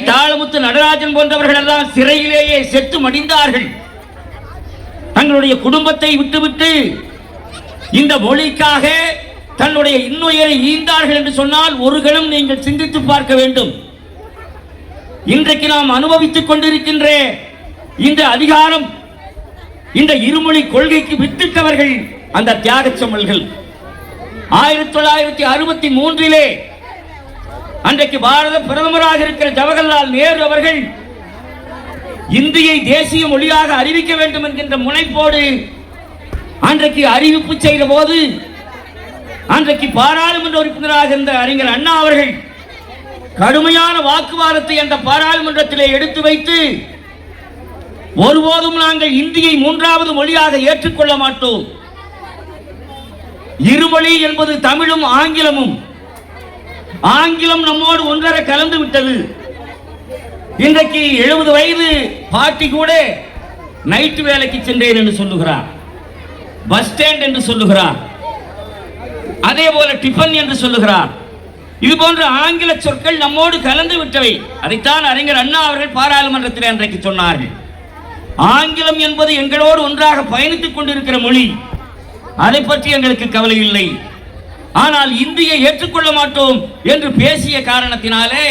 தாளமுத்து நடராஜன் போன்றவர்கள் எல்லாம் சிறையிலேயே செத்து மடிந்தார்கள். தங்களுடைய குடும்பத்தை விட்டுவிட்டு இந்த மொழிக்காக தன்னுடைய இன்னுயிரை ஈந்தார்கள் என்று சொன்னால் ஒரு கணம் நீங்கள் சிந்தித்து பார்க்க வேண்டும். இன்றைக்கு நாம் அனுபவித்துக் கொண்டிருக்கின்ற இந்த அதிகாரம், இந்த இருமொழி கொள்கைக்கு வித்திட்டவர்கள் அந்த தியாகச் செம்மல்கள். 1963 அன்றைக்கு பாரத பிரதமராக இருக்கிற ஜவஹர்லால் நேரு அவர்கள் இந்தியை தேசிய மொழியாக அறிவிக்க வேண்டும் என்கின்ற முனைப்போடு அன்றைக்கு அறிவிப்பு செய்த போது, அன்றைக்கு பாராளுமன்ற உறுப்பினராக இருந்த அறிஞர் அண்ணா அவர்கள் கடுமையான வாக்குவாதத்தை அந்த பாராளுமன்றத்திலே எடுத்து வைத்து, ஒருபோதும் நாங்கள் இந்தியை மூன்றாவது மொழியாக ஏற்றுக்கொள்ள மாட்டோம், இருமொழி என்பது தமிழும் ஆங்கிலமும், ஆங்கிலம் நம்மோடு ஒன்றரை கலந்து விட்டது. இன்றைக்கு 70 வயது பாட்டி கூட நைட் வேலைக்கு சென்றேன் என்று சொல்லுகிறார், பஸ் ஸ்டாண்ட் என்று சொல்லுகிறார், அதே போல டிஃபன் என்று சொல்லுகிறார். இது போன்ற ஆங்கில சொற்கள் நம்மோடு கலந்து விட்டவை. அதைத்தான் அறிஞர் அண்ணா அவர்கள் பாராளுமன்றத்தில் அன்றைக்கு சொன்னார்கள். ஆங்கிலம் என்பது எங்களோடு ஒன்றாக பயணித்துக் கொண்டிருக்கிற மொழி, அதை பற்றி எங்களுக்கு கவலை இல்லை. ஆனால் இந்தியை ஏற்றுக்கொள்ள மாட்டோம் என்று பேசிய காரணத்தினாலே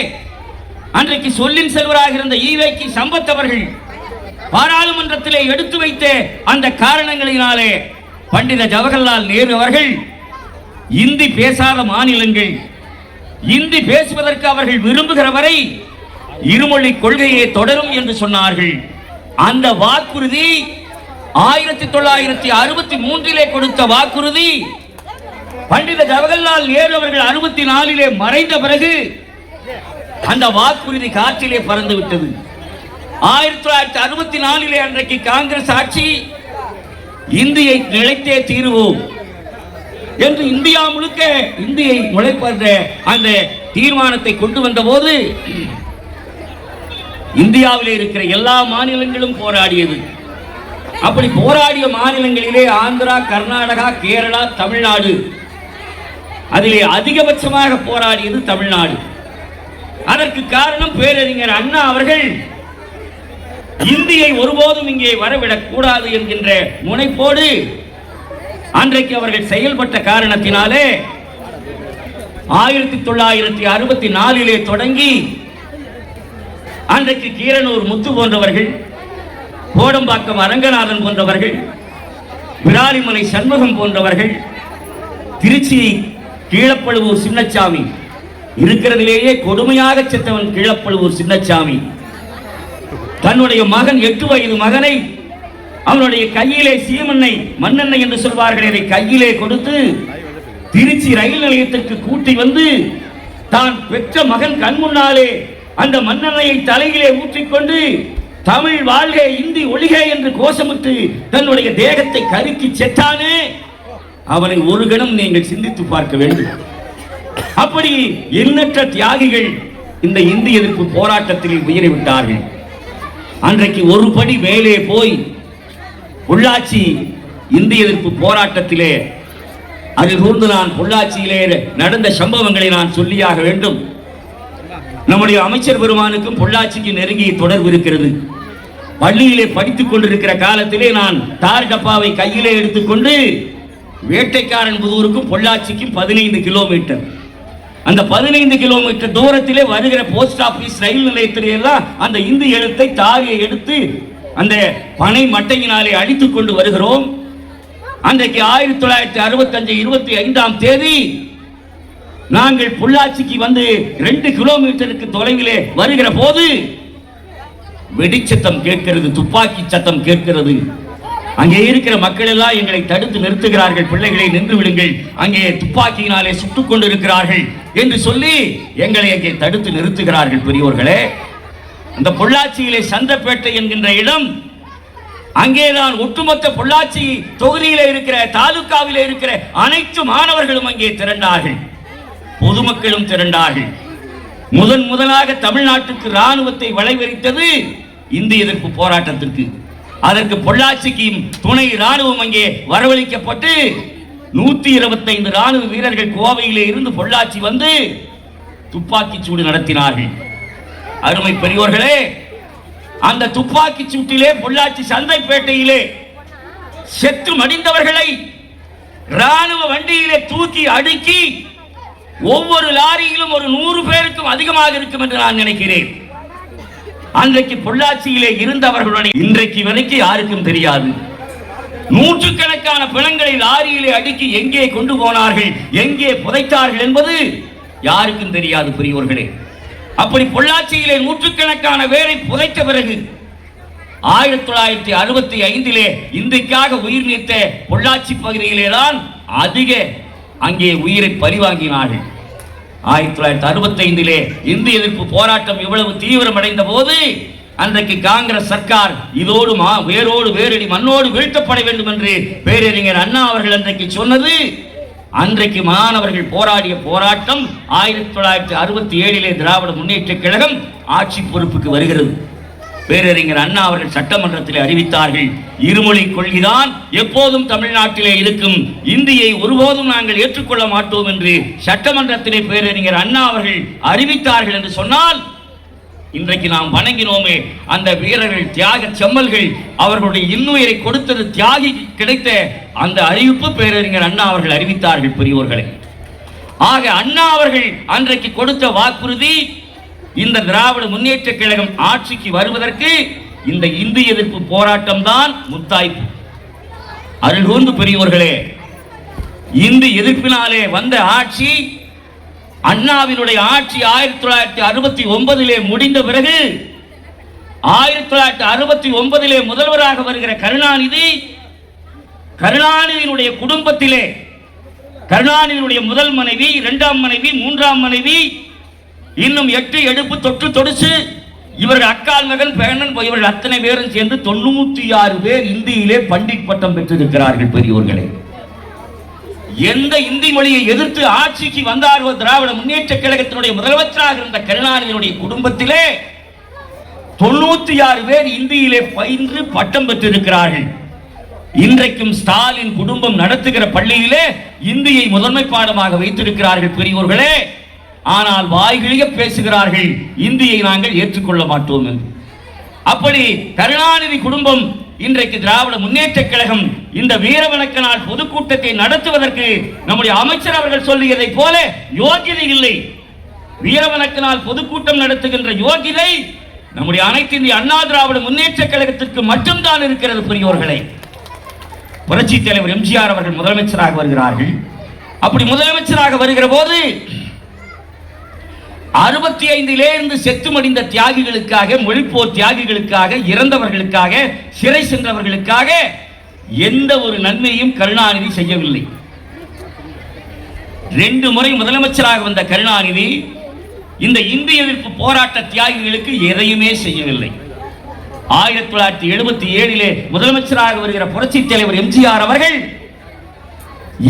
அன்றைக்கு சொல்லின் செல்வராக இருந்த ஈவேக்கு சம்பத் அவர்கள் பாராளுமன்றத்திலே எடுத்து வைத்த அந்த காரணங்களினாலே பண்டித ஜவஹர்லால் நேரு அவர்கள் இந்தி பேசாத மாநிலங்கள், இந்தி பேசுவதற்கு அவர்கள் விரும்புகிற வரை இருமொழி கொள்கையை தொடரும் என்று சொன்னார்கள். அந்த வாக்குறுதி 1963 கொடுத்த வாக்குறுதி பண்டித ஜவஹர்லால் நேரு அவர்கள் 64 மறைந்த பிறகு அந்த வாக்குறுதி காற்றிலே பறந்து விட்டது. 1964 அன்றைக்கு காங்கிரஸ் ஆட்சி இந்தியை நிலைத்தே தீருவோம் என்று இந்தியா முழுக்க இந்தியை நுழைப்பன்ற அந்த தீர்மானத்தை கொண்டு வந்த போது இந்தியாவில் இருக்கிற எல்லா மாநிலங்களும் போராடியது. அப்படி போராடிய மாநிலங்களிலே ஆந்திரா, கர்நாடகா, கேரளா, தமிழ்நாடு, அதிலே அதிகபட்சமாக போராடியது தமிழ்நாடு. அதற்கு காரணம் பேரறிஞர் அண்ணா அவர்கள் இந்தியை ஒருபோதும் இங்கே வரவிடக் கூடாது என்கின்ற முனைப்போடு அன்றைக்கு அவர்கள் செயல்பட்ட காரணத்தினாலே 1964 தொடங்கி அன்றைக்கு கீரனூர் முத்து போன்றவர்கள், கோடம்பாக்கம் அரங்கநாதன் போன்றவர்கள், விராலிமலை சண்முகம் போன்றவர்கள், திருச்சி கீழப்பழுவூர் சின்னச்சாமி, இருக்கிறதிலேயே கொடுமையாக செத்தவன் கீழப்பழுவூர் சின்னச்சாமி, தன்னுடைய மகன் 8 வயது மகனை அவனுடைய கையிலே சீமெண்ணெய், மண்ணெண்ணெய் என்று சொல்வார்கள், அதை கையிலே கொடுத்து திருச்சி ரயில் நிலையத்திற்கு கூட்டி வந்து தான் பெற்ற மகன் கண் முன்னாலே அந்த மண்ணெண்ணெயை தலையிலே ஊற்றிக்கொண்டு தமிழ் வாழ்க, இந்தி ஒழிக என்று கோஷமிட்டு தன்னுடைய தேகத்தை கருக்கி செத்தானே, அவனை ஒரு கணம் நீங்கள் சிந்தித்து பார்க்க வேண்டும். அப்படி எண்ணற்ற தியாகிகள் இந்த இந்தி எதிர்ப்பு போராட்டத்தில் உயிரிவிட்டார்கள். அன்றைக்கு ஒரு படி மேலே போய் பொள்ளாச்சி இந்தி எதிர்ப்பு போராட்டத்திலே அதில் கூர்ந்து நான் பொள்ளாச்சியிலே நடந்த சம்பவங்களை நான் சொல்லியாக வேண்டும். நம்முடைய அமைச்சர் பெருமானுக்கும் பொள்ளாச்சிக்கு நெருங்கிய தொடர்பு இருக்கிறது. பள்ளியிலே படித்துக் கொண்டிருக்கிற காலத்திலே நான் தார் டப்பாவை கையிலே எடுத்துக்கொண்டு வேட்டைக்காரன் புதூருக்கும் பொள்ளாச்சிக்கும் 15 கிலோமீட்டர், அந்த 15 கிலோமீட்டர் தூரத்திலே வருகிற போஸ்ட் ஆபீஸ், ரயில் நிலையத்திலே எல்லாம் அந்த இந்தி எழுத்தை தாவியை எடுத்து அந்த பனை மட்டையினாலே அடித்துக் கொண்டு வருகிறோம். அன்றைக்கு 1965 25ஆம் தேதி நாங்கள் பொள்ளாச்சிக்கு வந்து 2 கிலோமீட்டருக்கு தொலைவிலே வருகிற போது வெடிச்சத்தம் கேட்கிறது, துப்பாக்கி சத்தம் கேட்கிறது. அங்கே இருக்கிற மக்கள் எல்லாம் எங்களை தடுத்து நிறுத்துகிறார்கள். பிள்ளைகளை நின்று விடுங்கள், அங்கே துப்பாக்கியினாலே சுட்டுக் கொண்டிருக்கிறார்கள் என்று சொல்லி எங்களை அங்கே தடுத்து நிறுத்துகிறார்கள். பெரியோர்களே, அந்த பொள்ளாச்சியிலே சந்தப்பேட்டை என்கின்ற இடம், அங்கேதான் ஒட்டுமொத்த பொள்ளாச்சி தொகுதியிலே இருக்கிற, தாலுகாவிலே இருக்கிற அனைத்து மாணவர்களும் அங்கே திரண்டார்கள், பொதுமக்களும் திரண்டார்கள். முதலாக தமிழ்நாட்டுக்கு ராணுவத்தை வளைவரித்தது இந்தி எதிர்ப்பு போராட்டத்திற்கு. அதற்கு பொள்ளாச்சிக்கு துணை ராணுவம் அங்கே வரவழைக்கப்பட்டு 125 ராணுவ வீரர்கள் கோவையிலே இருந்து பொள்ளாச்சி வந்து துப்பாக்கி சூடு நடத்தினார்கள். அருமை பெரியோர்களே, அந்த துப்பாக்கி சூட்டிலே பொள்ளாச்சி சந்தைப்பேட்டையிலே செத்து மடிந்தவர்களை ராணுவ வண்டியிலே தூக்கி அடுக்கி ஒவ்வொரு லாரியிலும் ஒரு 100 பேருக்கும் அதிகமாக இருக்கும் என்று நான் நினைக்கிறேன். அன்றைக்கு பொள்ளாச்சியிலே இருந்தவர்களுடைய இன்றைக்கு வரைக்கும் யாருக்கும் தெரியாது. நூற்றுக்கணக்கான பிணங்களை லாரியிலே அடுக்கி எங்கே கொண்டு போனார்கள், எங்கே புதைத்தார்கள் என்பது யாருக்கும் தெரியாது பெரியோர்களே. அப்படி பொள்ளாச்சியிலே நூற்றுக்கணக்கான பேரை புதைத்த பிறகு 1965 இந்திக்காக உயிர் நீத்த பொள்ளாச்சி பகுதியிலே தான் அதிக அங்கே உயிரை பறிவாங்கினார்கள். 1965 இந்திய எதிர்ப்பு போராட்டம் இவ்வளவு தீவிரமடைந்த போது அன்றைக்கு காங்கிரஸ் சர்க்கார் இதோடு வேரோடு வேரடி மண்ணோடு வீழ்த்தப்பட வேண்டும் என்று பேரறிஞர் அண்ணா அவர்கள் அன்றைக்கு சொன்னது. அன்றைக்கு மாணவர்கள் போராடிய போராட்டம் 1967 திராவிட முன்னேற்ற கழகம் ஆட்சி பொறுப்புக்கு வருகிறது. பேரறிஞர் அண்ணா அவர்கள் சட்டமன்றத்தில் அறிவித்தார்கள், இருமொழி கொள்கைதான் எப்போதும் தமிழ்நாட்டிலே இருக்கும், இந்தியை ஒருபோதும் நாங்கள் ஏற்றுக்கொள்ள மாட்டோம் என்று சட்டமன்றத்திலே பேரறிஞர் அண்ணா அவர்கள் அறிவித்தார்கள் என்று சொன்னால், இன்றைக்கு நாம் வணங்கினோமே அந்த வீரர்கள், தியாக செம்மல்கள், அவர்களுடைய இன்னுயிரை கொடுத்தது தியாகி கிடைத்த அந்த அறிவிப்பு பேரறிஞர் அண்ணா அவர்கள் அறிவித்தார்கள் பெரியோர்களே. ஆக அண்ணா அவர்கள் அன்றைக்கு கொடுத்த வாக்குறுதி, இந்த திராவிட முன்னேற்ற கழகம் ஆட்சிக்கு வருவதற்கு இந்த இந்திய எதிர்ப்பு போராட்டம் தான் முத்தாய்ப்பு. அருள்கூர்ந்து பெரியோர்களே, இந்திய எதிர்ப்பினாலே வந்த ஆட்சி, அண்ணாவினுடைய ஆட்சி 1969 முடிந்த பிறகு 1969 முதல்வராக வருகிற கருணாநிதியினுடைய குடும்பத்திலே கருணாநிதியினுடைய முதல் மனைவி, இரண்டாம் மனைவி, மூன்றாம் மனைவி, இன்னும் 8 எடுப்பு தொற்று தொடுச்சு இவர்கள் அக்கால் மகன் பேரன் இவர்கள் அத்தனை பேரும் சேர்ந்து 96 பேர் இந்தியிலே பண்டிட் பட்டம் பெற்றிருக்கிறார்கள் பெரியோர்களே. எந்த இந்தி மொழியை எதிர்த்து ஆட்சிக்கு வந்தாரோ திராவிட முன்னேற்ற கழகத்தினுடைய முதலமைச்சராக இருந்த கருணாநிதியினுடைய குடும்பத்திலே 96 பேர் இந்தியிலே பயின்று பட்டம் பெற்றிருக்கிறார்கள். இன்றைக்கும் ஸ்டாலின் குடும்பம் நடத்துகிற பள்ளியிலே இந்தியை முதன்மை பாடமாக வைத்திருக்கிறார்கள் பெரியோர்களே. ஆனால் வாய்களிக பேசுகிறார்கள், இந்தியை நாங்கள் ஏற்றுக்கொள்ள மாட்டோம் என்று. அப்படி கருணாநிதி குடும்பம் இன்றைக்கு திராவிட முன்னேற்ற கழகம் இந்த வீரவணக்க நாள் பொதுக்கூட்டத்தை நடத்துவதற்கு நம்முடைய அமைச்சர் அவர்கள் சொல்லியதை போல யோகிதை இல்லை. வீரவணக்க நாள் பொதுக்கூட்டம் நடத்துகின்ற யோகிதை நம்முடைய அனைத்து இந்திய அண்ணா திராவிட முன்னேற்ற கழகத்திற்கு மட்டும்தான் இருக்கிறது பெரியோர்களே. புரட்சி தலைவர் எம்ஜிஆர் அவர்கள் முதலமைச்சராக வருகிறார்கள். அப்படி முதலமைச்சராக வருகிற போது 65 இருந்து செத்து மடிந்த தியாகிகளுக்காக, மொழிப்போர் தியாகிகளுக்காக, இறந்தவர்களுக்காக, சிறை சென்றவர்களுக்காக எந்த ஒரு நன்மையும் கருணாநிதி செய்யவில்லை. 2 முறை முதலமைச்சராக வந்த கருணாநிதி இந்த இந்திய எதிர்ப்பு போராட்ட தியாகிகளுக்கு எதையுமே செய்யவில்லை. 1977 முதலமைச்சராக வருகிற புரட்சி தலைவர் எம்ஜிஆர் அவர்கள்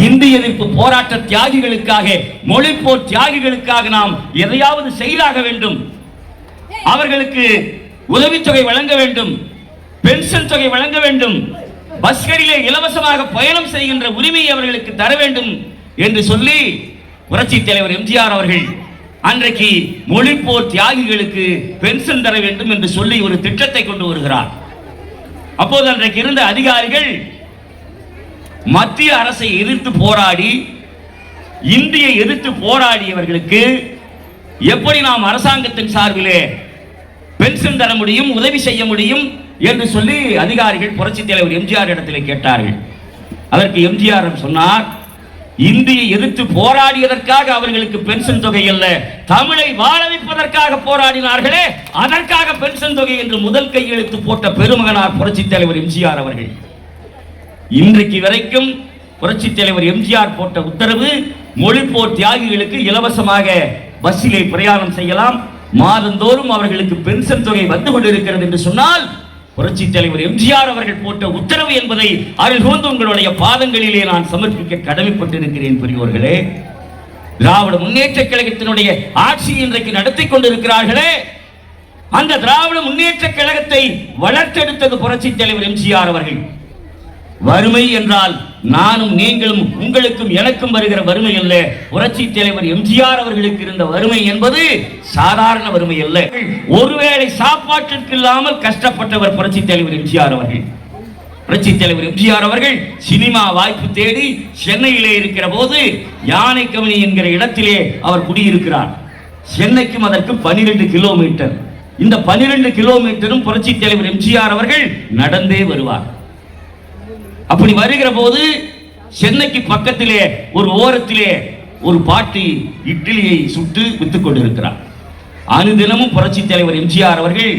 இந்திய எதிர்ப்பு போராட்ட தியாகிகளுக்காக, மொழிப்போர் தியாகிகளுக்காக நாம் எதையாவது செய்தாக வேண்டும், அவர்களுக்கு உதவித்தொகை வழங்க வேண்டும், பென்ஷன் தொகை வழங்க வேண்டும், பஸ்களிலே இலவசமாக பயணம் செய்கின்ற உரிமை அவர்களுக்கு தர வேண்டும் என்று சொல்லி புரட்சி தலைவர் எம்ஜிஆர் அவர்கள் அன்றைக்கு மொழிப்போர் தியாகிகளுக்கு பென்ஷன் தர வேண்டும் என்று சொல்லி ஒரு திட்டத்தை கொண்டு வருகிறார். அப்போது அன்றைக்கு இருந்த அதிகாரிகள் மத்திய அரசை எதிர்த்து போராடி, இந்தியை எதிர்த்து போராடியவர்களுக்கு எப்படி நாம் அரசாங்கத்தின் சார்பிலே பென்ஷன் தர முடியும், உதவி செய்ய முடியும் என்று சொல்லி அதிகாரிகள் புரட்சி தலைவர் எம்ஜிஆர் இடத்திலே கேட்டார்கள். அதற்கு எம்ஜிஆர் சொன்னார், இந்தியை எதிர்த்து போராடியதற்காக அவர்களுக்கு பென்ஷன் தொகை அல்ல, தமிழை வாழ வைப்பதற்காக போராடினார்களே அதற்காக பென்ஷன் தொகை என்று முதல் கையெழுத்து போட்ட பெருமகனார் புரட்சி தலைவர் எம்ஜிஆர் அவர்கள். இன்றைக்கு வரைக்கும் புரட்சி தலைவர் எம்ஜிஆர் போட்ட உத்தரவு, மொழிப்போர் தியாகிகளுக்கு இலவசமாக பஸ்ஸிலே பிரயாணம் செய்யலாம், மாதந்தோறும் அவர்களுக்கு பென்ஷன் தொகை வந்து கொண்டிருக்கிறது என்று சொன்னால் புரட்சி தலைவர் எம்ஜிஆர் அவர்கள் போட்ட உத்தரவு என்பதை அருள்கூர்ந்து உங்களுடைய பாதங்களிலே நான் சமர்ப்பிக்க கடமைப்பட்டிருக்கிறேன் பெரியோர்களே. திராவிட முன்னேற்ற கழகத்தினுடைய ஆட்சி இன்றைக்கு நடத்தி கொண்டிருக்கிறார்களே, அந்த திராவிட முன்னேற்ற கழகத்தை வளர்த்தெடுத்தது புரட்சி தலைவர் எம்ஜிஆர் அவர்கள். வறுமை என்றால் நானும் நீங்களும் உங்களுக்கும் எனக்கும் வருகிற வறுமை அல்ல. புரட்சி தலைவர் எம்ஜிஆர் அவர்களுக்கு இருந்த வறுமை என்பது சாதாரண வறுமை அல்ல. ஒருவேளை சாப்பாட்டிற்கு இல்லாமல் கஷ்டப்பட்டவர் புரட்சி தலைவர் எம்ஜிஆர் அவர்கள். புரட்சி தலைவர் எம்ஜிஆர் அவர்கள் சினிமா வாய்ப்பு தேடி சென்னையிலே இருக்கிற போது யானைக்கவனி என்கிற இடத்திலே அவர் குடியிருக்கிறார். சென்னைக்கும் அதற்கு 12 கிலோமீட்டர். இந்த 12 கிலோமீட்டரும் புரட்சி தலைவர் எம்ஜிஆர் அவர்கள் நடந்தே வருவார். அப்படி வருகிற போது சென்னைக்கு பக்கத்திலே ஒரு ஓரத்திலே ஒரு பாட்டி இட்லியை சுட்டு வித்துக் கொண்டிருக்கிறார். அனுதினமும் புரட்சி தலைவர் எம்ஜிஆர் அவர்கள்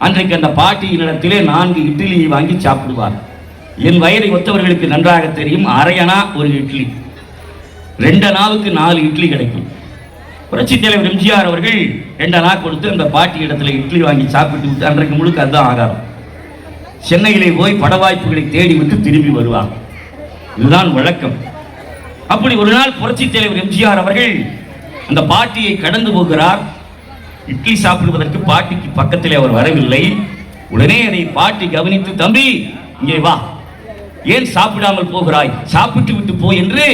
அன்றைக்கு அந்த பாட்டியினிடத்திலே 4 இட்லியை வாங்கி சாப்பிடுவார். என் வயதை ஒத்தவர்களுக்கு நன்றாக தெரியும். அரையனா ஒரு இட்லி, 2 அணாவுக்கு 4 இட்லி கிடைக்கும். புரட்சி தலைவர் எம்ஜிஆர் அவர்கள் 2 அணா கொடுத்து அந்த பாட்டி இடத்துல இட்லி வாங்கி சாப்பிட்டு விட்டு அன்றைக்கு முழுக்க அதுதான் ஆகாரம். சென்னையிலே போய் பட வாய்ப்புகளை தேடி விட்டு திரும்பி வருவார். இதுதான் வழக்கம். அப்படி ஒரு நாள் புரட்சி தலைவர் எம்ஜிஆர் அவர்கள் அந்த பாட்டியை கடந்து போகிறார். இட்லி சாப்பிடுவதற்கு பாட்டிக்கு பக்கத்திலே அவர் வரவில்லை. உடனே அதை பாட்டி கவனித்து, தம்பி இங்கே வா, ஏன் சாப்பிடாமல் போகிறாய், சாப்பிட்டு விட்டு போ என்று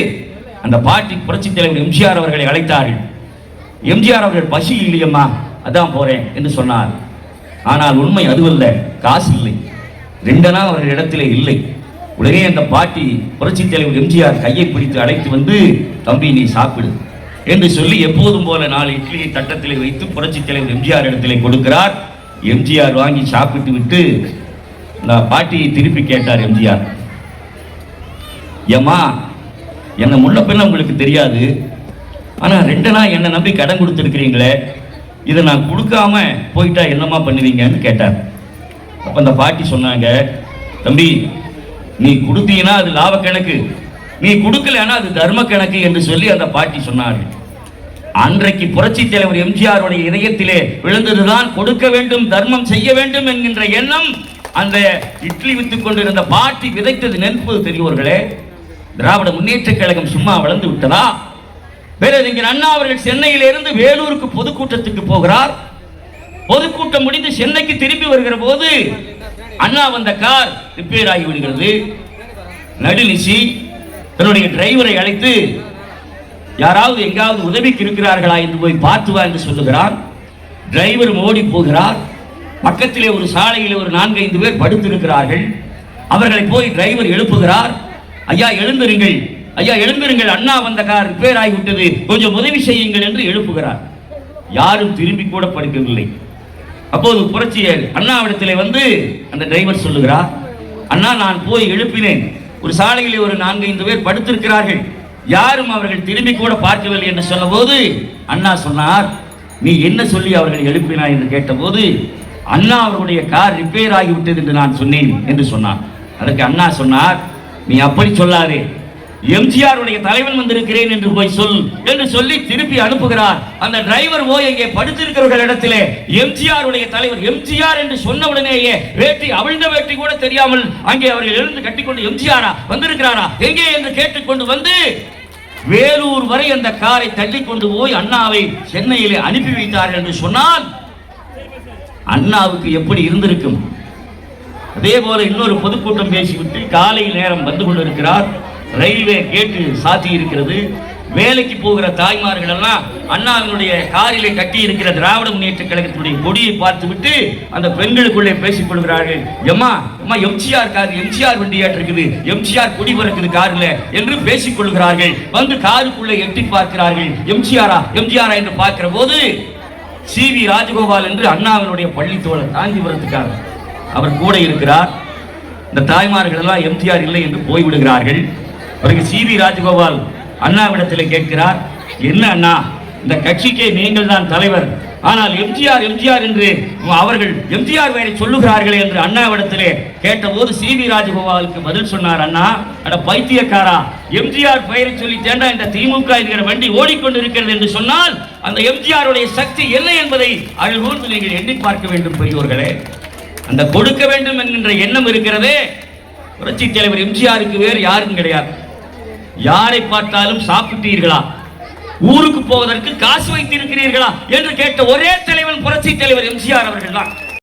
அந்த பாட்டி புரட்சி தலைவர் எம்ஜிஆர் அவர்களை அழைத்தார்கள். எம்ஜிஆர் அவர்கள் பசி இல்லையம்மா, அதான் போறேன் என்று சொன்னார். ஆனால் உண்மை அதுவல்ல, காசு இல்லை, 2 அணா அவர்கள் இடத்திலே இல்லை. உடனே அந்த பாட்டி புரட்சி தலைவர் எம்ஜிஆர் கையை பிடித்து அழைத்து வந்து, தம்பி நீ சாப்பிடு என்று சொல்லி எப்போதும் போல 4 இட்லியை தட்டத்திலே வைத்து புரட்சி தலைவர் எம்ஜிஆர் இடத்திலே கொடுக்கிறார். எம்ஜிஆர் வாங்கி சாப்பிட்டு விட்டு இந்த பாட்டியை திருப்பி கேட்டார் எம்ஜிஆர், ஏம்மா என்னை முன்ன பின்ன உங்களுக்கு தெரியாது, ஆனா 2 அணா என்னை நம்பி கடன் கொடுத்துருக்கிறீங்களே, இதை நான் கொடுக்காம போயிட்டா என்னம்மா பண்ணுவீங்கன்னு கேட்டார். அப்ப அந்த பாட்டி சொன்னாங்க, தம்பி நீ கொடுத்தீங்கன்னா அது லாப கணக்கு, நீ கொடுக்கலன்னா அது தர்ம கணக்கு என்று சொல்லி அந்த பாட்டி சொன்னார்கள். அன்றைக்கு புரட்சி தலைவர் எம்ஜிஆருடைய இதயத்திலே விழுந்ததுதான் கொடுக்க வேண்டும், தர்மம் செய்ய வேண்டும் என்கின்ற எண்ணம். அந்த இட்லி வித்துக் கொண்டிருந்த பாட்டி விதைத்தது நெருப்பு. தெரியோர்களே, திராவிட முன்னேற்ற கழகம் சும்மா வளர்ந்து விட்டதா? பேரறிஞர் அண்ணா அவர்கள் சென்னையிலிருந்து வேலூருக்கு பொதுக்கூட்டத்துக்கு போகிறார். பொதுக்கூட்டம் முடிந்து சென்னைக்கு திரும்பி வருகிற போது அண்ணா வந்த கார் ரிப்பேர் ஆகி விடுகிறது. நடுநிசி தன்னுடைய டிரைவரை அழைத்து, யாராவது எங்காவது உதவிக்கு இருக்கிறார்களா என்று போய் பார்த்து வா என்று சொல்லுகிறார். டிரைவர் ஓடி போகிறார். பக்கத்திலே ஒரு சாலையில் ஒரு 4-5 பேர் படுத்திருக்கிறார்கள். அவர்களை போய் டிரைவர் எழுப்புகிறார். ஐயா எழுந்திருங்கள், ஐயா எழுந்திருங்கள், அண்ணா வந்த கார் ரிப்பேர் ஆகிவிட்டது, கொஞ்சம் உதவி செய்யுங்கள் என்று எழுப்புகிறார். யாரும் திரும்பி கூட படுக்கவில்லை. அப்போது புரட்சி அண்ணாவிடத்திலே வந்து அந்த டிரைவர் சொல்லுகிறார், அண்ணா நான் போய் எழுப்பினேன், ஒரு சாலையில் ஒரு 4-5 பேர் படுத்திருக்கிறார்கள், யாரும் அவர்கள் திரும்பி கூட பார்க்கவில்லை என்று சொன்ன போது அண்ணா சொன்னார், நீ என்ன சொல்லி அவர்கள் எழுப்பினாய் என்று கேட்டபோது, அண்ணா அவருடைய கார் ரிப்பேர் ஆகிவிட்டது என்று நான் சொன்னேன் என்று சொன்னார். அதற்கு அண்ணா சொன்னார், நீ அப்படி சொல்லாதே, எம்ஜிஆர் உடைய தலைவன் வந்திருக்கிறேன் என்று போய் சொல் என்று சொல்லி திருப்பி அனுப்புகிறார். அந்த டிரைவர் போய் அங்கே படுத்திருக்கிறவர்கள் இடத்திலே எம்ஜிஆர் உடைய தலைவர் எம்ஜிஆர் என்று சொன்ன உடனேயே வேட்டி அவிழ்ந்த வேட்டி கூட தெரியாமல் அங்கே அவர்கள் எழுந்து கட்டிக்கொண்டு, எம்ஜிஆரா வந்திருக்கிறாரா எங்கே என்று கேட்டுக்கொண்டு வந்து வேலூர் வரை அந்த காரை தள்ளி கொண்டு போய் அண்ணாவை சென்னையிலே அனுப்பி வைத்தார்கள் என்று சொன்னால் அண்ணாவுக்கு எப்படி இருந்திருக்கும்? அதே போல இன்னொரு பொதுக்கூட்டம் பேசிவிட்டு காலை நேரம் வந்து கொண்டிருக்கிறார். ரயில்வே கேட்டு சாத்தி இருக்கிறது. வேலைக்கு போகிற தாய்மார்கள் எல்லாம் அண்ணாவினுடைய காரிலே கட்டி இருக்கிற திராவிட முன்னேற்ற கழகத்தினுடைய கொடியை பார்த்துவிட்டு அந்த பெண்களுக்குள்ளே பேசிக் கொள்கிறார்கள், எம்மா அம்மா எம்ஜிஆர் கார், எம்ஜிஆர் வண்டியாட்டு இருக்குது, எம்ஜிஆர் கொடி பறக்குது கார்ல என்று பேசிக் கொள்கிறார்கள். வந்து காருக்குள்ளே எட்டி பார்க்கிறார்கள், எம்ஜிஆரா எம்ஜிஆரா என்று பார்க்கிற போது சி.வி. ராஜகோபால் என்று அண்ணாவினுடைய பள்ளி தோழர் காஞ்சிபுரத்துக்காக அவர் கூட இருக்கிறார். இந்த தாய்மார்கள் எல்லாம் எம்ஜிஆர் இல்லை என்று போய்விடுகிறார்கள். பிறகு சி.வி. ராஜகோபால் அண்ணாவிடத்தில் கேட்கிறார், என்ன அண்ணா, இந்த கட்சிக்கே நீங்கள் தான் தலைவர், ஆனால் எம்ஜிஆர் எம்ஜிஆர் என்று அவர்கள் எம்ஜிஆர் பெயரை சொல்லுகிறார்களே என்று அண்ணாவிடத்திலே கேட்டபோது சி.வி. ராஜகோபாலுக்கு பதில் சொன்னார், அண்ணா அட பைத்தியக்காரா, எம்ஜிஆர் பெயரை சொல்லி தேண்டா இந்த திமுக என்கிற வண்டி ஓடிக்கொண்டிருக்கிறது என்று சொன்னால் அந்த எம்ஜிஆருடைய சக்தி என்ன என்பதை அழுகூர்ந்து நீங்கள் எண்ணி பார்க்க வேண்டும் பெரியோர்களே. அந்த கொடுக்க வேண்டும் என்கின்ற எண்ணம் இருக்கிறதே, புரட்சி தலைவர் எம்ஜிஆருக்கு வேறு யாரும் கிடையாது. யாரை பார்த்தாலும் சாப்பிட்டீர்களா, ஊருக்கு போவதற்கு காசு வைத்திருக்கிறீர்களா என்று கேட்ட ஒரே தலைவன் புரட்சி தலைவர் எம்ஜிஆர் அவர்கள் தான்.